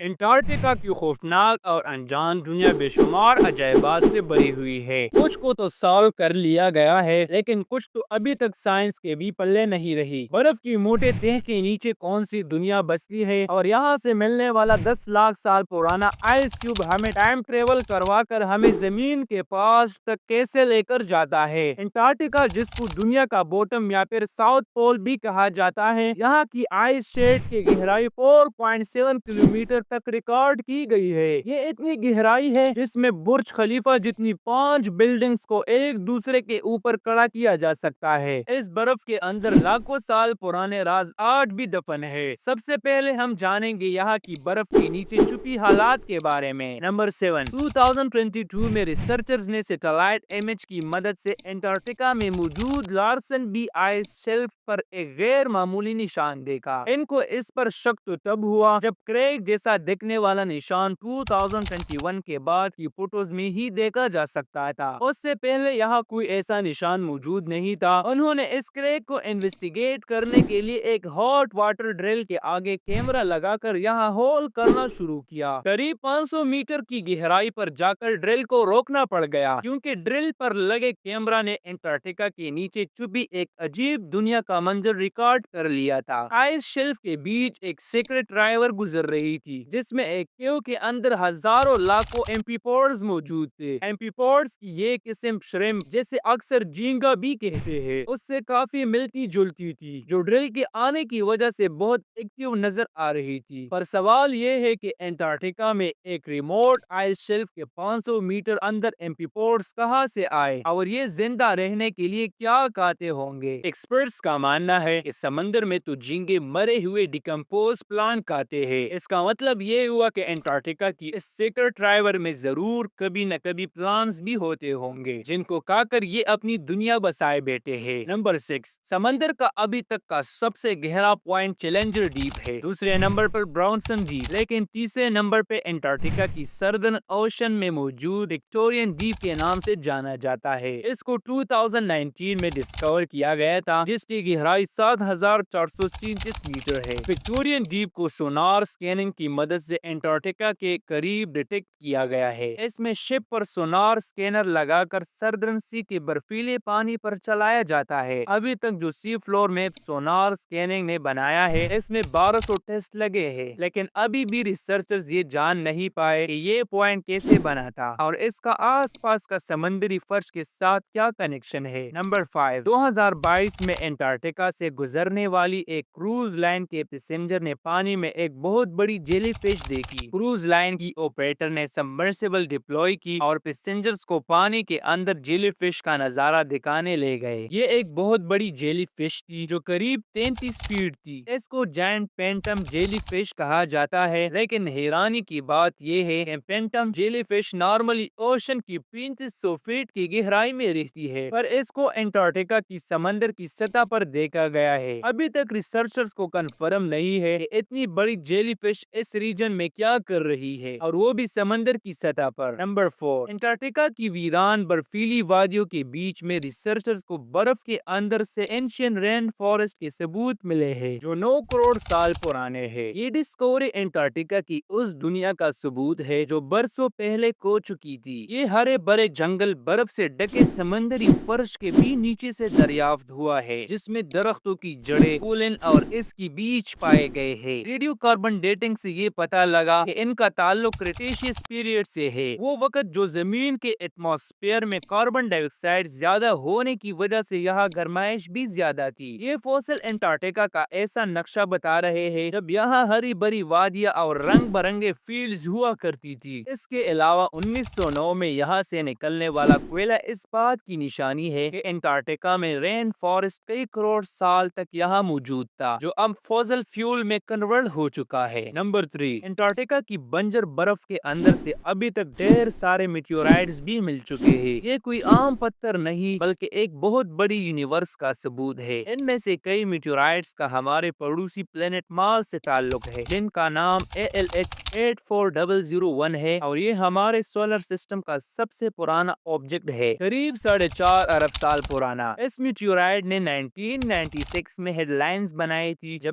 Antarctica کی خوفناک اور انجان دنیا بے شمار عجائبات سے بھری ہوئی ہے۔ کچھ کو تو سالو کر لیا گیا ہے، لیکن کچھ تو ابھی تک سائنس کے بھی پلے نہیں رہی۔ برف کی موٹے تہ کے نیچے کون سی دنیا بستی ہے، اور یہاں سے ملنے والا 10 لاکھ سال پرانا آئس کیوب ہمیں ٹائم ٹریول کروا کر ہمیں زمین کے پاس تک کیسے لے کر جاتا ہے۔ انٹارکٹیکا، جس کو دنیا کا باٹم یا پھر ساؤتھ پول بھی کہا جاتا ہے، یہاں کی آئس شیڈ کی گہرائی 4.7 کلومیٹر تک ریکارڈ کی گئی ہے۔ یہ اتنی گہرائی ہے جس میں برج خلیفہ جتنی 5 بلڈنگز کو ایک دوسرے کے اوپر کھڑا کیا جا سکتا ہے۔ اس برف کے اندر لاکھوں سال پرانے راز آج بھی دفن ہے۔ سب سے پہلے ہم جانیں گے یہاں کی برف کے نیچے چھپی حالات کے بارے میں۔ نمبر 7، 2022 میں ریسرچرز نے سیٹلائٹ امیج کی مدد سے انٹارکٹیکا میں موجود لارسن بی آئس شیلف پر ایک غیر معمولی نشان دیکھا۔ ان کو اس پر شک تو تب ہوا جب کریک جیسا دکھنے والا نشان 2021 کے بعد کی فوٹوز میں ہی دیکھا جا سکتا تھا۔ اس سے پہلے یہاں کوئی ایسا نشان موجود نہیں تھا۔ انہوں نے اس کریک کو انویسٹیگیٹ کرنے کے لیے ایک ہاٹ واٹر ڈرل کے آگے کیمرہ لگا کر یہاں ہول کرنا شروع کیا۔ قریب 500 میٹر کی گہرائی پر جا کر ڈرل کو روکنا پڑ گیا، کیونکہ ڈرل پر لگے کیمرہ نے انٹارکٹیکا کے نیچے چھپی ایک عجیب دنیا کا منظر ریکارڈ کر لیا تھا۔ آئس شیلف کے بیچ ایک سیکرٹ ڈرائیور گزر رہی تھی، جس میں ایک کیو کے اندر ہزاروں لاکھوں ایمپیپوڈز موجود تھے۔ ایمپیپوڈز کی یہ قسم شرمپ، جیسے اکثر جھینگا بھی کہتے ہیں، اس سے کافی ملتی جلتی تھی، جو ڈرل کے آنے کی وجہ سے بہت ایکٹیو نظر آ رہی تھی۔ پر سوال یہ ہے کہ انٹارکٹیکا میں ایک ریموٹ آئس شیلف کے 500 میٹر اندر ایمپیپوڈز کہاں سے آئے، اور یہ زندہ رہنے کے لیے کیا کھاتے ہوں گے؟ ایکسپرٹس کا ماننا ہے کہ سمندر میں تو جھینگے مرے ہوئے ڈیکمپوز پلانٹ کھاتے ہیں۔ اس کا مطلب یہ ہوا کہ انٹارکٹیکا کی اس سیکرٹ ڈرائیور میں ضرور کبھی نہ کبھی پلانٹس بھی ہوتے ہوں گے، جن کو کھا کر یہ اپنی دنیا بسائے بیٹھے ہیں۔ نمبر 6، سمندر کا ابھی تک کا سب سے گہرا پوائنٹ چیلنجر ڈیپ ہے۔ دوسرے نمبر پر براؤنسن ڈیپ، لیکن تیسرے نمبر پہ انٹارکٹیکا کی سردرن اوشن میں موجود وکٹورین ڈیپ کے نام سے جانا جاتا ہے۔ اس کو 2019 میں ڈسکور کیا گیا تھا، جس کی گہرائی 7437 میٹر ہے۔ وکٹورین ڈیپ کو سونار سکیننگ کی مدد سے انٹارکٹیکا کے قریب ڈیٹیکٹ کیا گیا ہے۔ اس میں شپ پر سونار سکینر لگا کر سردرن سی کے برفیلے پانی پر چلایا جاتا ہے۔ ابھی تک جو سی فلور میپ سونار سکیننگ نے بنایا ہے، اس میں 1200 ٹیسٹ لگے ہیں، لیکن ابھی بھی ریسرچرز یہ جان نہیں پائے کہ یہ پوائنٹ کیسے بنا تھا، اور اس کا آس پاس کا سمندری فرش کے ساتھ کیا کنیکشن ہے۔ نمبر 5، 2022 میں انٹارکٹیکا سے گزرنے والی ایک کروز لائن کے پیسنجر نے پانی میں ایک بہت بڑی جیلی فش دیکھی۔ کروز لائن کی آپریٹر نے سبمرسیبل ڈپلوائے کی اور پیسنجرز کو پانی کے اندر جیلی فش کا نظارہ دکھانے لے گئے۔ یہ ایک بہت بڑی جیلی فش تھی جو قریب 33 فیٹ تھی۔ اس کو جائنٹ پینٹم جیلی فش کہا جاتا ہے، لیکن حیرانی کی بات یہ ہے کہ پینٹم جیلی فش نارملی اوشن کی 3500 فیٹ کی گہرائی میں رہتی ہے، پر اس کو انٹارکٹیکا کی سمندر کی سطح پر دیکھا گیا ہے۔ ابھی تک ریسرچرز کو کنفرم نہیں ہے کہ اتنی بڑی جیلی فش اس ریجن میں کیا کر رہی ہے، اور وہ بھی سمندر کی سطح پر۔ نمبر 4، انٹارکٹیکا کی ویران برفیلی وادیوں کے بیچ میں ریسرچرز کو برف کے اندر سے اینشین رین فارسٹ کے ثبوت ملے ہیں، جو 9 کروڑ سال پرانے ہیں۔ یہ ڈسکوری انٹارکٹیکا کی اس دنیا کا ثبوت ہے جو برسوں پہلے کھو چکی تھی۔ یہ ہرے بھرے جنگل برف سے ڈھکے سمندری فرش کے بھی نیچے سے دریافت ہوا ہے، جس میں درختوں کی جڑیں، پولن اور اس کی بیج پائے گئے ہیں۔ ریڈیو کاربن ڈیٹنگ سے یہ پتہ لگا کہ ان کا تعلق کریٹیشیس پیریڈ سے ہے، وہ وقت جو زمین کے ایٹماسفیئر میں کاربن ڈائی آکسائڈ زیادہ ہونے کی وجہ سے یہاں گرمائش بھی زیادہ تھی۔ یہ فوسل انٹارکٹیکا کا ایسا نقشہ بتا رہے ہیں جب یہاں ہری بھری وادیاں اور رنگ برنگے فیلڈز ہوا کرتی تھی۔ اس کے علاوہ 1909 میں یہاں سے نکلنے والا کوئلہ اس بات کی نشانی ہے کہ انٹارکٹیکا میں رین فارسٹ کئی کروڑ سال تک یہاں موجود تھا، جو اب فوسل فیول میں کنورٹ ہو چکا ہے۔ نمبر 3، انٹارکٹیکا کی بنجر برف کے اندر سے ابھی تک ڈھیر سارے میٹیورائٹس بھی مل چکے ہیں۔ یہ کوئی عام پتھر نہیں بلکہ ایک بہت بڑی یونیورس کا ثبوت ہے۔ ان میں سے کئی میٹیورائٹس کا ہمارے پڑوسی پلینٹ مارس سے تعلق ہے، جن کا نام ALH 84001 ہے، اور یہ ہمارے سولر سسٹم کا سب سے پرانا آبجیکٹ ہے، قریب 4.5 ارب سال پرانا۔ اس میٹیورائٹ نے 1996 میں ہیڈ لائنز بنائی تھی جب